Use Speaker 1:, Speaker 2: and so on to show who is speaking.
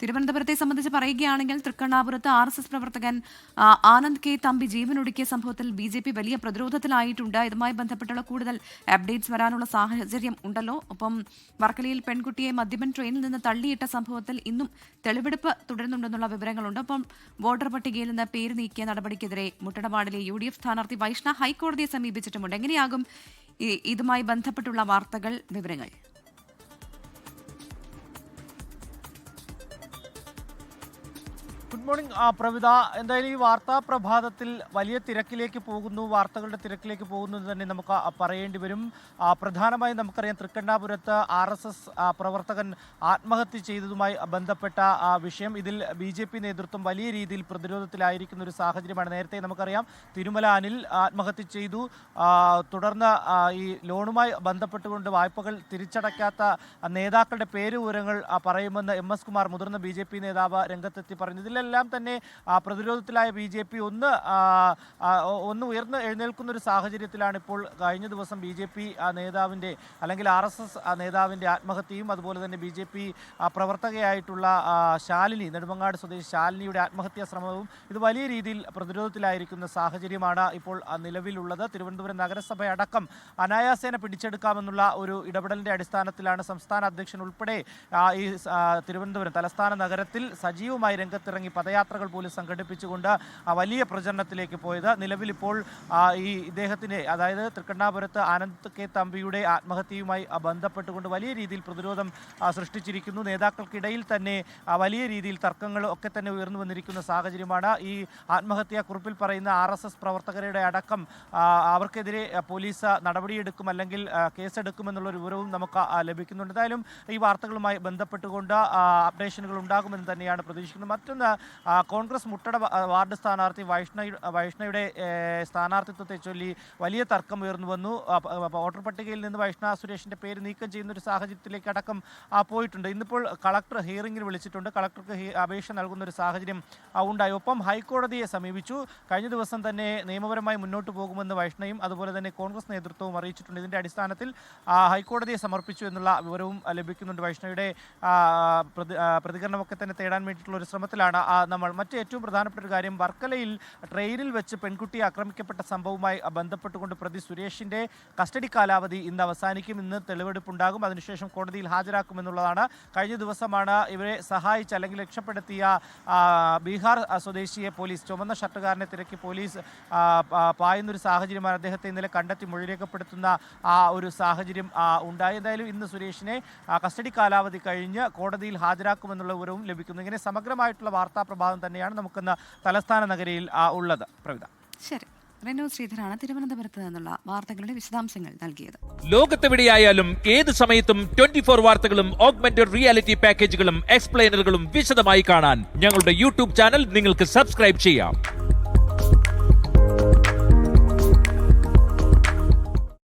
Speaker 1: തിരുവനന്തപുരത്തെ സംബന്ധിച്ച് പറയുകയാണെങ്കിൽ തൃക്കണ്ണാപുരത്ത് RSS പ്രവർത്തകൻ ആനന്ദ് കെ തമ്പി ജീവനൊടുക്കിയ സംഭവത്തിൽ BJP വലിയ പ്രതിരോധത്തിലായിട്ടുണ്ട്. ഇതുമായി ബന്ധപ്പെട്ടുള്ള കൂടുതൽ അപ്ഡേറ്റ്സ് വരാനുള്ള സാഹചര്യം ഉണ്ടല്ലോ. ഒപ്പം വർക്കലയിൽ പെൺകുട്ടിയെ മദ്യപൻ ട്രെയിനിൽ നിന്ന് തള്ളിയിട്ട സംഭവത്തിൽ ഇന്നും തെളിവെടുപ്പ് തുടരുന്നുണ്ടെന്നുള്ള വിവരങ്ങളുണ്ട്. ഒപ്പം വോട്ടർ പട്ടികയിൽ നിന്ന് പേര് നീക്കിയ നടപടിക്കെതിരെ മുട്ടടപാടിലെ UDF സ്ഥാനാർത്ഥി വൈഷ്ണ ഹൈക്കോടതിയെ സമീപിച്ചിട്ടുമുണ്ട്. എങ്ങനെയാകും ഇതുമായി ബന്ധപ്പെട്ടുള്ള വാർത്തകൾ, വിവരങ്ങൾ?
Speaker 2: Good morning Pravitha. എന്തായാലും ഈ വാർത്താ പ്രഭാതത്തിൽ വലിയ തിരക്കിലേക്ക് പോകുന്നു, വാർത്തകളുടെ തിരക്കിലേക്ക് പോകുന്നു എന്ന് തന്നെ നമുക്ക് പറയേണ്ടി വരും. പ്രധാനമായും നമുക്കറിയാം തൃക്കണ്ണാപുരത്ത് RSS പ്രവർത്തകൻ ആത്മഹത്യ ചെയ്തതുമായി ബന്ധപ്പെട്ട വിഷയം. ഇതിൽ BJP നേതൃത്വം വലിയ രീതിയിൽ പ്രതിരോധത്തിലായിരിക്കുന്ന ഒരു സാഹചര്യമാണ്. നേരത്തെ നമുക്കറിയാം തിരുമല അനിൽ ആത്മഹത്യ ചെയ്തു. തുടർന്ന് ഈ ലോണുമായി ബന്ധപ്പെട്ടുകൊണ്ട് വായ്പകൾ തിരിച്ചടയ്ക്കാത്ത നേതാക്കളുടെ പേര് വിവരങ്ങൾ പറയുമെന്ന് MS കുമാർ മുതിർന്ന BJP നേതാവ് രംഗത്തെത്തി പറഞ്ഞു. ഇതിലെല്ലാം തന്നെ പ്രതിരോധത്തിലായ BJP ഒന്ന് ഉയർന്ന് എഴുന്നേൽക്കുന്ന ഒരു സാഹചര്യത്തിലാണ് ഇപ്പോൾ. കഴിഞ്ഞ ദിവസം BJP നേതാവിൻ്റെ അല്ലെങ്കിൽ RSS നേതാവിൻ്റെ ആത്മഹത്യയും അതുപോലെ തന്നെ BJP പ്രവർത്തകയായിട്ടുള്ള ശാലിനി, നെടുമങ്ങാട് സ്വദേശി ശാലിനിയുടെ ആത്മഹത്യാ ശ്രമവും ഇത് വലിയ രീതിയിൽ പ്രതിരോധത്തിലായിരിക്കുന്ന സാഹചര്യമാണ് ഇപ്പോൾ നിലവിലുള്ളത്. തിരുവനന്തപുരം നഗരസഭ അടക്കം അനായാസേന പിടിച്ചെടുക്കാമെന്നുള്ള ഒരു ഇടപെടലിൻ്റെ അടിസ്ഥാനത്തിലാണ് സംസ്ഥാന അധ്യക്ഷൻ ഉൾപ്പെടെ ഈ തിരുവനന്തപുരം തലസ്ഥാന നഗരത്തിൽ സജീവമായി രംഗത്തിറങ്ങി പദയാത്രകൾ പോലും സംഘടിപ്പിച്ചുകൊണ്ട് വലിയ പ്രചരണത്തിലേക്ക് പോയത്. നിലവിലിപ്പോൾ ഈ ഇദ്ദേഹത്തിൻ്റെ, അതായത് തൃക്കണ്ണാപുരത്ത് ആനന്ദ് കെ തമ്പിയുടെ ആത്മഹത്യയുമായി ബന്ധപ്പെട്ടുകൊണ്ട് വലിയ രീതിയിൽ പ്രതിരോധം സൃഷ്ടിച്ചിരിക്കുന്നു. നേതാക്കൾക്കിടയിൽ തന്നെ വലിയ രീതിയിൽ തർക്കങ്ങൾ ഒക്കെ തന്നെ ഉയർന്നു വന്നിരിക്കുന്ന സാഹചര്യമാണ്. ഈ ആത്മഹത്യാക്കുറിപ്പിൽ പറയുന്ന RSS പ്രവർത്തകരുടെ അടക്കം അവർക്കെതിരെ പോലീസ് നടപടിയെടുക്കും അല്ലെങ്കിൽ കേസെടുക്കുമെന്നുള്ളൊരു വിവരവും നമുക്ക് ലഭിക്കുന്നുണ്ട്. എന്തായാലും ഈ വാർത്തകളുമായി ബന്ധപ്പെട്ടുകൊണ്ട് അപ്ഡേഷനുകൾ ഉണ്ടാകുമെന്ന് തന്നെയാണ് പ്രതീക്ഷിക്കുന്നത്. മറ്റൊന്ന്, കോൺഗ്രസ് മുട്ടട വാർഡ് സ്ഥാനാർത്ഥി വൈഷ്ണയുടെ സ്ഥാനാർത്ഥിത്വത്തെ ചൊല്ലി വലിയ തർക്കം ഉയർന്നു വന്നു. വോട്ടർ പട്ടികയിൽ നിന്ന് വൈഷ്ണ സുരേഷിൻ്റെ പേര് നീക്കം ചെയ്യുന്ന ഒരു സാഹചര്യത്തിലേക്ക് അടക്കം പോയിട്ടുണ്ട്. ഇന്നിപ്പോൾ കളക്ടർ ഹിയറിംഗിന് വിളിച്ചിട്ടുണ്ട്. കളക്ടർക്ക് അപേക്ഷ നൽകുന്ന ഒരു സാഹചര്യം ഉണ്ടായി. ഒപ്പം ഹൈക്കോടതിയെ സമീപിച്ചു. കഴിഞ്ഞ ദിവസം തന്നെ നിയമപരമായി മുന്നോട്ട് പോകുമെന്ന് വൈഷ്ണയും അതുപോലെ തന്നെ കോൺഗ്രസ് നേതൃത്വവും അറിയിച്ചിട്ടുണ്ട്. ഇതിൻ്റെ അടിസ്ഥാനത്തിൽ ഹൈക്കോടതിയെ സമർപ്പിച്ചു എന്നുള്ള വിവരവും ലഭിക്കുന്നുണ്ട്. വൈഷ്ണയുടെ പ്രതികരണമൊക്കെ തന്നെ തേടാൻ വേണ്ടിയിട്ടുള്ള ഒരു ശ്രമത്തിലാണ് നമ്മൾ. മറ്റ് ഏറ്റവും പ്രധാനപ്പെട്ട ഒരു കാര്യം, വർക്കലയിൽ ട്രെയിനിൽ വെച്ച് പെൺകുട്ടിയെ ആക്രമിക്കപ്പെട്ട സംഭവവുമായി ബന്ധപ്പെട്ടുകൊണ്ട് പ്രതി സുരേഷിൻ്റെ കസ്റ്റഡി കാലാവധി ഇന്ന് അവസാനിക്കും. ഇന്ന് തെളിവെടുപ്പുണ്ടാകും. അതിനുശേഷം കോടതിയിൽ ഹാജരാക്കുമെന്നുള്ളതാണ്. കഴിഞ്ഞ ദിവസമാണ് ഇവരെ സഹായിച്ച അല്ലെങ്കിൽ രക്ഷപ്പെടുത്തിയ ബീഹാർ സ്വദേശിയെ പോലീസ്, ചുവന്ന ഷർട്ടുകാരനെ തിരക്കി പോലീസ് പായുന്നൊരു സാഹചര്യമാണ്. അദ്ദേഹത്തെ ഇന്നലെ കണ്ടെത്തി മൊഴി രേഖപ്പെടുത്തുന്ന ഒരു സാഹചര്യം ഉണ്ടായി. എന്തായാലും ഇന്ന് സുരേഷിനെ കസ്റ്റഡി കാലാവധി കഴിഞ്ഞ് കോടതിയിൽ ഹാജരാക്കുമെന്നുള്ള വിവരവും ലഭിക്കുന്നു. ഇങ്ങനെ സമഗ്രമായിട്ടുള്ള വാർത്താ പ്രഭാതം തന്നെയാണ് നമുക്കിന്ന് തലസ്ഥാന നഗരിയിൽ ഉള്ളത്. പ്രവിത.
Speaker 1: ശരി, റെനോ ശ്രീധരാണ് തിരുവനന്തപുരത്ത് നിന്നുള്ള വാർത്തകളുടെ വിശദാംശങ്ങൾ നൽകിയത്.
Speaker 3: ലോകത്തെവിടെയായാലും ഏത് സമയത്തും 24 വാർത്തകളും ഓഗ്മെന്റഡ് റിയാലിറ്റി പാക്കേജുകളും എക്സ്പ്ലെയിനറുകളും വിശദമായി കാണാൻ ഞങ്ങളുടെ YouTube ചാനൽ നിങ്ങൾക്ക് സബ്സ്ക്രൈബ് ചെയ്യാം.